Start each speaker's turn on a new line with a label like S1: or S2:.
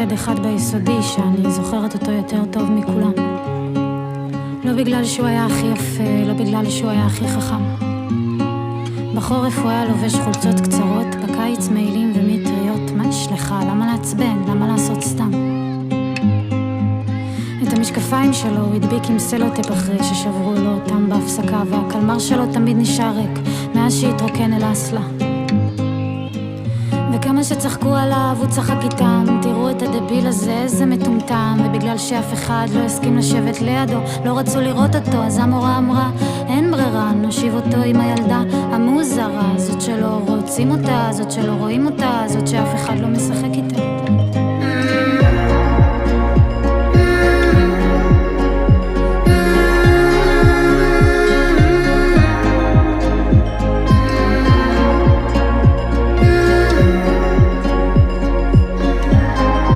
S1: ילד אחד ביסודי שאני זוכרת אותו יותר טוב מכולם. לא בגלל שהוא היה הכי יפה, לא בגלל שהוא היה הכי חכם. בחורף הוא היה לובש חולצות קצרות, בקיץ מעילים ומטריות. מה יש לך? למה לעצבן? למה לעשות סתם? את המשקפיים שלו הוא הדביק עם סלוטפ אחרי ששברו לו אותם בהפסקה, והקלמר שלו תמיד נשאר ריק מאז שהתרוקן אל האסלה. וכמה שצחקו עליו הוא צחק איתם, תראו את הדביל הזה איזה מטומטם. ובגלל שאף אחד לא הסכים לשבת לידו, לא רצו לראות אותו, אז המורה אמרה אין ברירה, נושיב אותו עם הילדה המוזרה, זאת שלא רוצים אותה, זאת שלא רואים אותה, זאת שאף אחד לא משחק איתה.